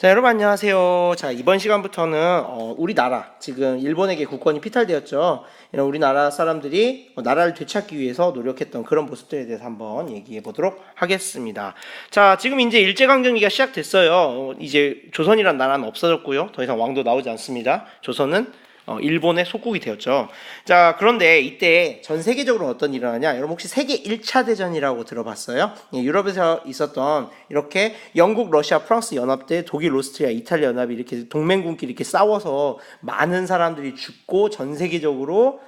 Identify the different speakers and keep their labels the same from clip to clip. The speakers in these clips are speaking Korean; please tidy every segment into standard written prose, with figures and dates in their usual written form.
Speaker 1: 자, 여러분 안녕하세요. 자, 이번 시간부터는 우리나라, 지금 일본에게 국권이 피탈되었죠. 이런 우리나라 사람들이 나라를 되찾기 위해서 노력했던 그런 모습들에 대해서 한번 얘기해 보도록 하겠습니다. 자, 지금 이제 일제강점기가 시작됐어요. 이제 조선이란 나라는 없어졌고요. 더 이상 왕도 나오지 않습니다. 조선은 일본의 속국이 되었죠. 자, 그런데 이때 전 세계적으로 어떤 일이 일어나냐? 여러분 혹시 세계 1차 대전이라고 들어봤어요? 유럽에서 있었던 이렇게 영국, 러시아, 프랑스 연합대, 독일, 오스트리아, 이탈리아 연합이 이렇게 동맹군끼리 이렇게 싸워서 많은 사람들이 죽고 전 세계적으로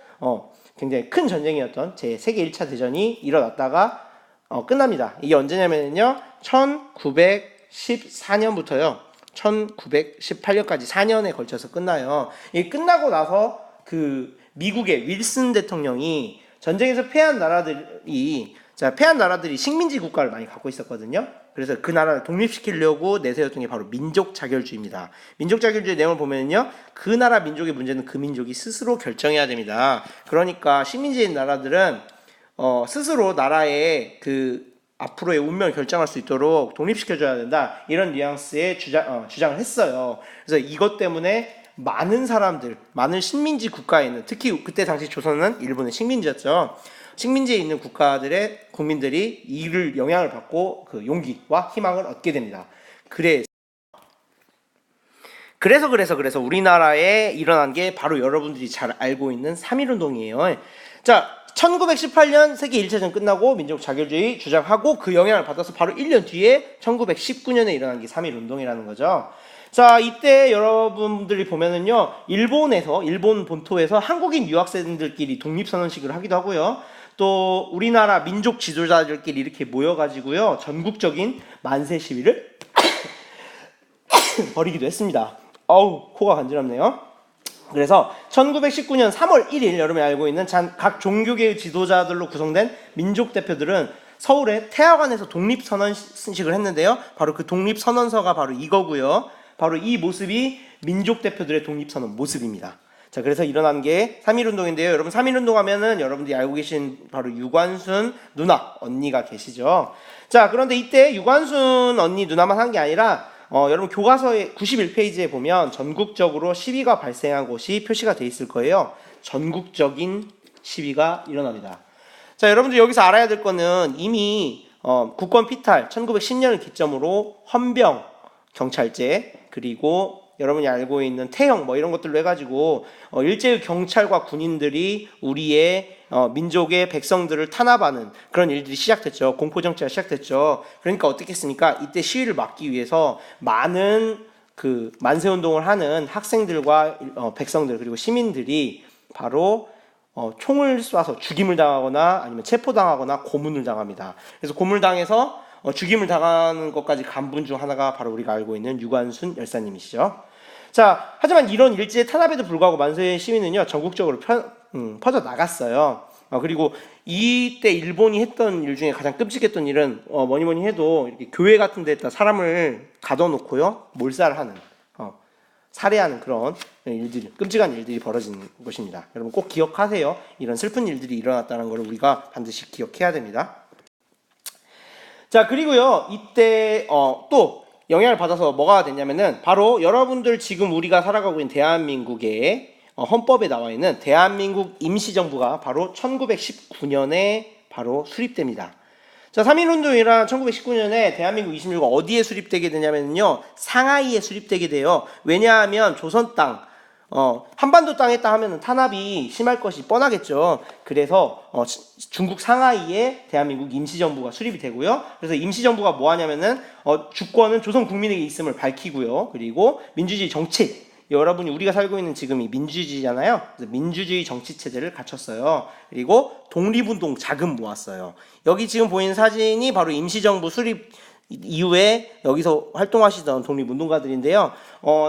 Speaker 1: 굉장히 큰 전쟁이었던 제 세계 1차 대전이 일어났다가 끝납니다. 이게 언제냐면요. 1914년부터요. 1918년까지 4년에 걸쳐서 끝나요. 이 끝나고 나서 그 미국의 윌슨 대통령이 전쟁에서 패한 나라들이 식민지 국가를 많이 갖고 있었거든요. 그래서 그 나라를 독립시키려고 내세웠던 게 바로 민족 자결주의입니다. 민족 자결주의 내용을 보면요, 그 나라 민족의 문제는 그 민족이 스스로 결정해야 됩니다. 그러니까 식민지인 나라들은 스스로 나라의 앞으로의 운명을 결정할 수 있도록 독립시켜줘야 된다. 이런 뉘앙스의 주장을 했어요. 그래서 이것 때문에 많은 사람들, 많은 식민지 국가에 있는, 특히 그때 당시 조선은 일본의 식민지였죠. 식민지에 있는 국가들의 국민들이 이를 영향을 받고 그 용기와 희망을 얻게 됩니다. 그래서 우리나라에 일어난 게 바로 여러분들이 잘 알고 있는 3.1운동이에요. 자, 1918년 세계 1차전 끝나고 민족 자결주의 주장하고 그 영향을 받아서 바로 1년 뒤에 1919년에 일어난 게 3.1운동이라는 거죠. 자, 이때 여러분들이 보면은요, 일본 본토에서 한국인 유학생들끼리 독립선언식을 하기도 하고요. 또 우리나라 민족 지도자들끼리 이렇게 모여가지고요, 전국적인 만세 시위를 벌이기도 했습니다. 코가 간지럽네요. 그래서 1919년 3월 1일 여러분이 알고 있는 각 종교계의 지도자들로 구성된 민족 대표들은 서울의 태화관에서 독립선언식을 했는데요. 바로 그 독립선언서가 바로 이거고요. 바로 이 모습이 민족 대표들의 독립선언 모습입니다. 자, 그래서 일어난 게 3.1운동인데요. 여러분 3.1운동 하면은 여러분들이 알고 계신 바로 유관순 누나, 언니가 계시죠. 자, 그런데 이때 유관순 언니 누나만 한 게 아니라 여러분 교과서의 91페이지에 보면 전국적으로 시위가 발생한 곳이 표시가 돼 있을 거예요. 전국적인 시위가 일어납니다. 자, 여러분들 여기서 알아야 될 거는 이미 국권 피탈 1910년을 기점으로 헌병, 경찰제, 그리고 여러분이 알고 있는 태형 이런 것들로 해가지고 일제의 경찰과 군인들이 우리의 민족의 백성들을 탄압하는 그런 일들이 시작됐죠. 공포정치가 시작됐죠. 그러니까 어떻게 했습니까? 이때 시위를 막기 위해서 많은 그 만세운동을 하는 학생들과 백성들 그리고 시민들이 바로 총을 쏴서 죽임을 당하거나 아니면 체포당하거나 고문을 당합니다. 그래서 고문을 당해서 죽임을 당하는 것까지 간 분 중 하나가 바로 우리가 알고 있는 유관순 열사님이시죠. 자, 하지만 이런 일제의 탄압에도 불구하고 만세 시위는요 전국적으로 퍼져 나갔어요. 그리고 이때 일본이 했던 일 중에 가장 끔찍했던 일은 뭐니 해도 이렇게 교회 같은 데다 사람을 가둬놓고요 몰살하는 살해하는 그런 일들이, 끔찍한 일들이 벌어진 것입니다. 여러분 꼭 기억하세요. 이런 슬픈 일들이 일어났다는 걸 우리가 반드시 기억해야 됩니다. 자, 그리고요 이때 또 영향을 받아서 뭐가 됐냐면은 바로 여러분들 지금 우리가 살아가고 있는 대한민국의 헌법에 나와 있는 대한민국 임시정부가 바로 1919년에 바로 수립됩니다. 자, 3.1운동이란 1919년에 대한민국 26가 어디에 수립되게 되냐면요 상하이에 수립되게 돼요. 왜냐하면 조선 땅 한반도 땅에 딱 하면 탄압이 심할 것이 뻔하겠죠. 그래서 중국 상하이에 대한민국 임시정부가 수립이 되고요. 그래서 임시정부가 뭐 하냐면은 주권은 조선 국민에게 있음을 밝히고요. 그리고 민주주의 정치, 여러분이 우리가 살고 있는 지금이 민주주의잖아요. 그래서 민주주의 정치 체제를 갖췄어요. 그리고 독립운동 자금 모았어요. 여기 지금 보이는 사진이 바로 임시정부 수립 이후에 여기서 활동하시던 독립운동가들인데요.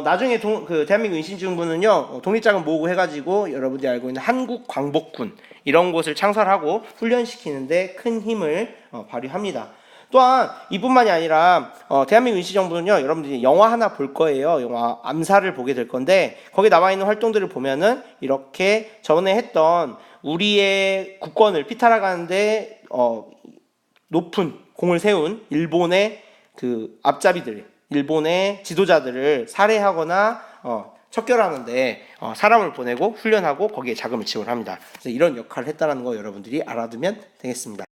Speaker 1: 나중에 대한민국 임시정부는요 독립자금 모으고 해가지고 여러분들이 알고 있는 한국광복군 이런 곳을 창설하고 훈련시키는데 큰 힘을 발휘합니다. 또한 이뿐만이 아니라 대한민국 임시정부는요 여러분들이 영화 하나 볼 거예요. 영화 암살을 보게 될 건데 거기에 나와 있는 활동들을 보면은 이렇게 전에 했던 우리의 국권을 피탈하가는데 높은 공을 세운 일본의 그 앞잡이들 일본의 지도자들을 살해하거나 척결하는데 사람을 보내고 훈련하고 거기에 자금을 지원합니다. 그래서 이런 역할을 했다는 거 여러분들이 알아두면 되겠습니다.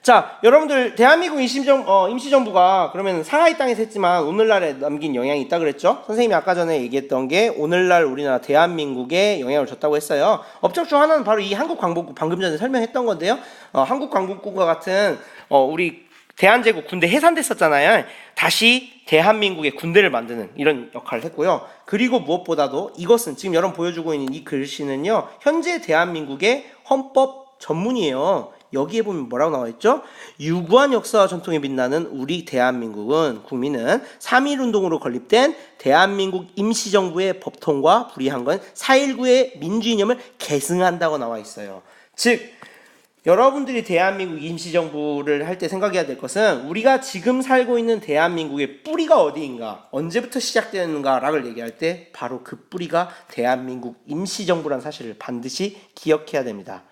Speaker 1: 자, 여러분들 대한민국 임시정부가 그러면 상하이 땅에서 했지만 오늘날에 남긴 영향이 있다 그랬죠? 선생님이 아까 전에 얘기했던 게 오늘날 우리나라 대한민국에 영향을 줬다고 했어요. 업적 중 하나는 바로 이 한국광복국, 방금 전에 설명했던 건데요. 한국광복국과 같은 우리 대한제국 군대 해산됐었잖아요. 다시 대한민국의 군대를 만드는 이런 역할을 했고요. 그리고 무엇보다도 이것은 지금 여러분 보여주고 있는 이 글씨는요, 현재 대한민국의 헌법 전문이에요. 여기에 보면 뭐라고 나와 있죠? 유구한 역사와 전통에 빛나는 우리 대한민국은 국민은 3.1운동으로 건립된 대한민국 임시정부의 법통과 불이한 건 4.19의 민주이념을 계승한다고 나와 있어요. 즉 여러분들이 대한민국 임시정부를 할 때 생각해야 될 것은 우리가 지금 살고 있는 대한민국의 뿌리가 어디인가, 언제부터 시작되는가를 얘기할 때 바로 그 뿌리가 대한민국 임시정부라는 사실을 반드시 기억해야 됩니다.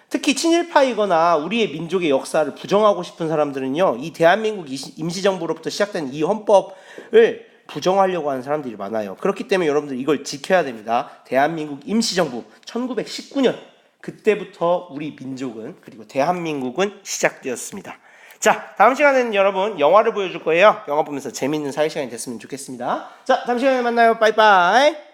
Speaker 1: 특히 친일파이거나 우리의 민족의 역사를 부정하고 싶은 사람들은요, 이 대한민국 임시정부로부터 시작된 이 헌법을 부정하려고 하는 사람들이 많아요. 그렇기 때문에 여러분들 이걸 지켜야 됩니다. 대한민국 임시정부 1919년 그때부터 우리 민족은 그리고 대한민국은 시작되었습니다. 자, 다음 시간에는 여러분 영화를 보여줄 거예요. 영화 보면서 재밌는 사회 시간이 됐으면 좋겠습니다. 자, 다음 시간에 만나요. 빠이빠이.